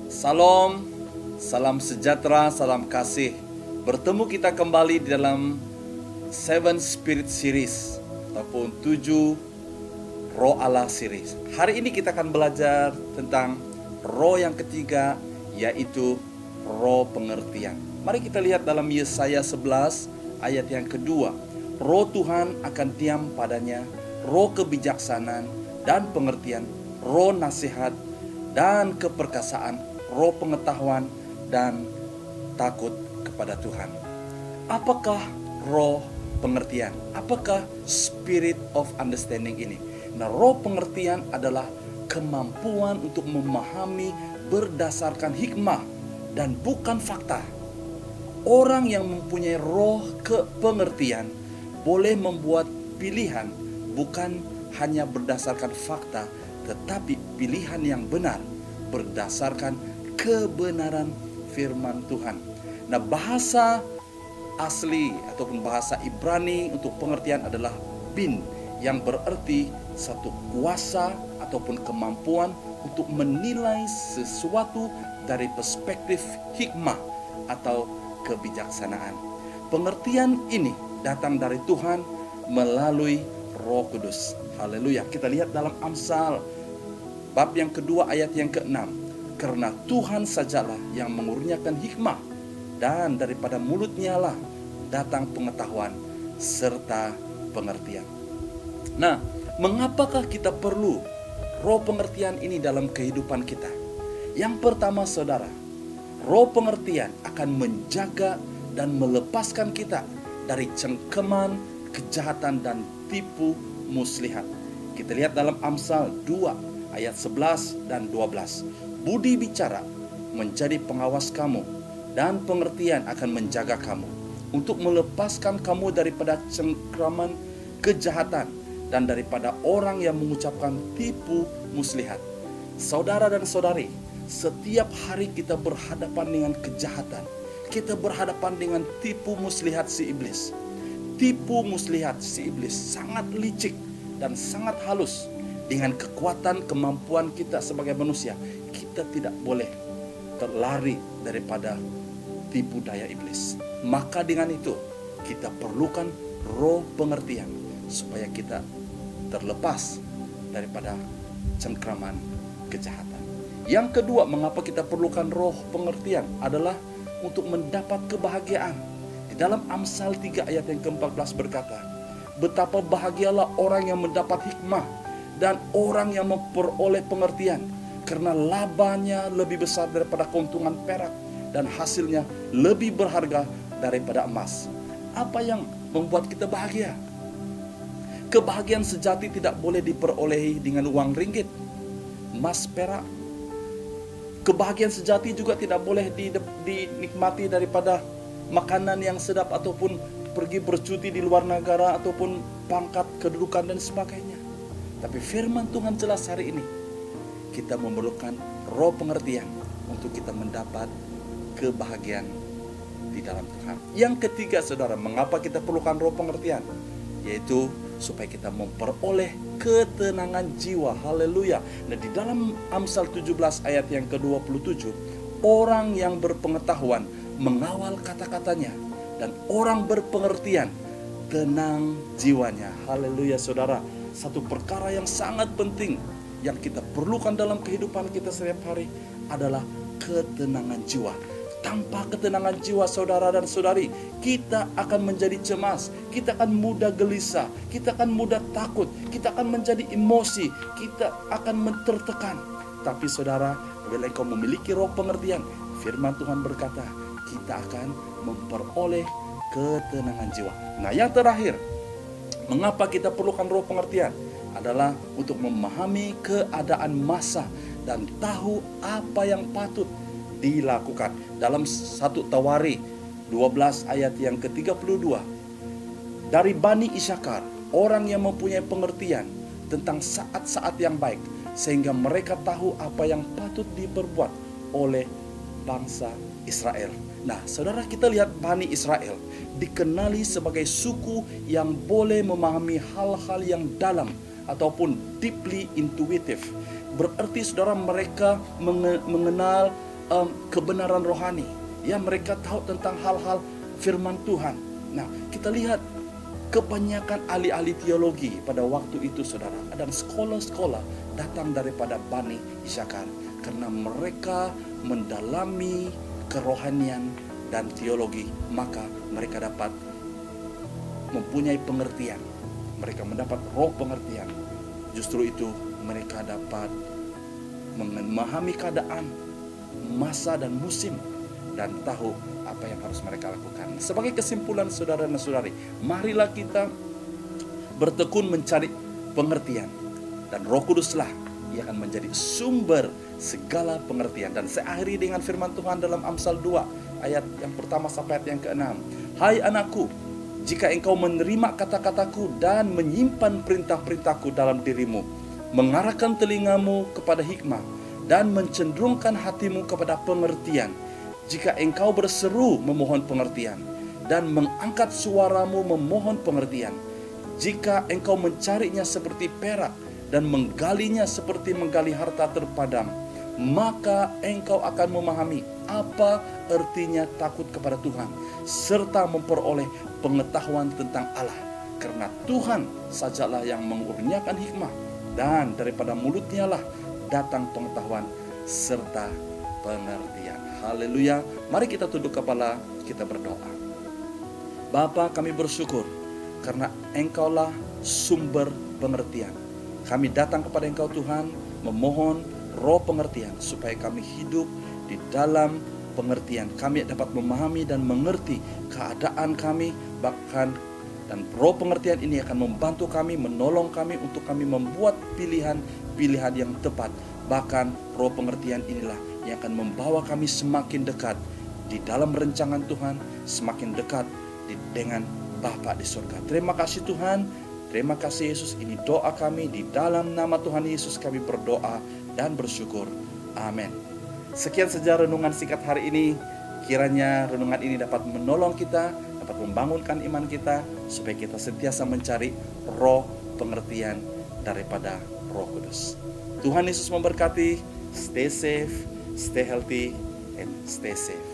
Salam, salam sejahtera, salam kasih. Bertemu kita kembali di dalam Seven Spirit Series ataupun 7 Roh Allah Series. Hari ini kita akan belajar tentang roh yang ketiga, yaitu roh pengertian. Mari kita lihat dalam Yesaya 11 ayat yang kedua. Roh Tuhan akan diam padanya, roh kebijaksanaan dan pengertian, roh nasihat dan keperkasaan, roh pengetahuan dan takut kepada Tuhan. Apakah roh pengertian? Apakah spirit of understanding ini? Nah, roh pengertian adalah kemampuan untuk memahami berdasarkan hikmah dan bukan fakta. Orang yang mempunyai roh kepengertian boleh membuat pilihan bukan hanya berdasarkan fakta, tetapi pilihan yang benar berdasarkan kebenaran firman Tuhan. Nah, bahasa asli ataupun bahasa Ibrani untuk pengertian adalah bin, yang berarti satu kuasa ataupun kemampuan untuk menilai sesuatu dari perspektif hikmah atau kebijaksanaan. Pengertian ini datang dari Tuhan melalui Roh Kudus. Haleluya. Kita lihat dalam Amsal bab yang kedua ayat yang ke-6. Karena Tuhan sajalah yang mengurniakan hikmah, dan daripada mulutnya lah datang pengetahuan serta pengertian. Nah, mengapakah kita perlu roh pengertian ini dalam kehidupan kita? Yang pertama, saudara, roh pengertian akan menjaga dan melepaskan kita dari cengkeman, kejahatan, dan tipu muslihat. Kita lihat dalam Amsal 2 ayat 11 dan 12. Budi bicara menjadi pengawas kamu, dan pengertian akan menjaga kamu, untuk melepaskan kamu daripada cengkraman kejahatan dan daripada orang yang mengucapkan tipu muslihat. Saudara dan saudari, setiap hari kita berhadapan dengan kejahatan. Kita berhadapan dengan tipu muslihat si iblis. Tipu muslihat si iblis sangat licik dan sangat halus. Dengan kekuatan kemampuan kita sebagai manusia, kita tidak boleh terlari daripada tipu daya iblis. Maka dengan itu kita perlukan roh pengertian supaya kita terlepas daripada cengkraman kejahatan. Yang kedua, mengapa kita perlukan roh pengertian adalah untuk mendapat kebahagiaan. Di dalam Amsal 3 ayat yang ke-14 berkata, betapa bahagialah orang yang mendapat hikmah dan orang yang memperoleh pengertian, karena labanya lebih besar daripada keuntungan perak dan hasilnya lebih berharga daripada emas. Apa yang membuat kita bahagia? Kebahagiaan sejati tidak boleh diperolehi dengan uang ringgit, emas, perak. Kebahagiaan sejati juga tidak boleh dinikmati daripada makanan yang sedap ataupun pergi bercuti di luar negara ataupun pangkat, kedudukan dan sebagainya. Tapi firman Tuhan jelas hari ini, kita memerlukan roh pengertian untuk kita mendapat kebahagiaan di dalam Tuhan. Yang ketiga, saudara, mengapa kita perlukan roh pengertian? Yaitu supaya kita memperoleh ketenangan jiwa. Haleluya. Nah, di dalam Amsal 17 ayat yang ke-27, orang yang berpengetahuan mengawal kata-katanya, dan orang berpengertian tenang jiwanya. Haleluya, saudara. Satu perkara yang sangat penting yang kita perlukan dalam kehidupan kita setiap hari adalah ketenangan jiwa. Tanpa ketenangan jiwa, saudara dan saudari, kita akan menjadi cemas, kita akan mudah gelisah, kita akan mudah takut, kita akan menjadi emosi, kita akan tertekan. Tapi saudara, bila engkau memiliki roh pengertian, firman Tuhan berkata, kita akan memperoleh ketenangan jiwa. Nah, yang terakhir, mengapa kita perlukan roh pengertian? Adalah untuk memahami keadaan masa dan tahu apa yang patut dilakukan. Dalam 1 Tawari 12 ayat yang ke-32, dari Bani Isyakar, orang yang mempunyai pengertian tentang saat-saat yang baik, sehingga mereka tahu apa yang patut diperbuat oleh bangsa Israel. Nah, saudara, kita lihat Bani Israel dikenali sebagai suku yang boleh memahami hal-hal yang dalam ataupun deeply intuitive. Berarti saudara, mereka mengenal kebenaran rohani. Ya, mereka tahu tentang hal-hal firman Tuhan. Nah, kita lihat kebanyakan ahli-ahli teologi pada waktu itu, saudara, dan sekolah-sekolah datang daripada Bani Isakar karena mereka mendalami kerohanian dan teologi, maka mereka dapat mempunyai pengertian. Mereka mendapat roh pengertian. Justru itu mereka dapat memahami keadaan, masa dan musim, dan tahu apa yang harus mereka lakukan. Sebagai kesimpulan, saudara dan saudari, marilah kita bertekun mencari pengertian, dan Roh Kuduslah yang akan menjadi sumber segala pengertian. Dan saya akhiri dengan firman Tuhan dalam Amsal 2 ayat yang pertama sampai ayat yang ke-6. Hai anakku, jika engkau menerima kata-kataku dan menyimpan perintah-perintahku dalam dirimu, mengarahkan telingamu kepada hikmah dan mencenderungkan hatimu kepada pengertian, jika engkau berseru memohon pengertian dan mengangkat suaramu memohon pengertian, jika engkau mencarinya seperti perak dan menggalinya seperti menggali harta terpadam, maka engkau akan memahami apa artinya takut kepada Tuhan, serta memperoleh pengetahuan tentang Allah. Karena Tuhan sajalah yang mengurniakan hikmah, dan daripada mulutnya lah datang pengetahuan serta pengertian. Haleluya. Mari kita tunduk kepala, kita berdoa. Bapa, kami bersyukur karena Engkaulah sumber pengertian. Kami datang kepada Engkau Tuhan, memohon roh pengertian supaya kami hidup di dalam pengertian. Kami dapat memahami dan mengerti keadaan kami, bahkan dan roh pengertian ini akan membantu kami, menolong kami untuk kami membuat pilihan-pilihan yang tepat. Bahkan roh pengertian inilah yang akan membawa kami semakin dekat di dalam rencangan Tuhan, semakin dekat dengan Bapa di surga. Terima kasih Tuhan, terima kasih Yesus. Ini doa kami, di dalam nama Tuhan Yesus kami berdoa dan bersyukur. Amin. Sekian saja renungan singkat hari ini. Kiranya renungan ini dapat menolong kita, dapat membangunkan iman kita, supaya kita sentiasa mencari roh pengertian daripada Roh Kudus. Tuhan Yesus memberkati. Stay safe, stay healthy, and stay safe.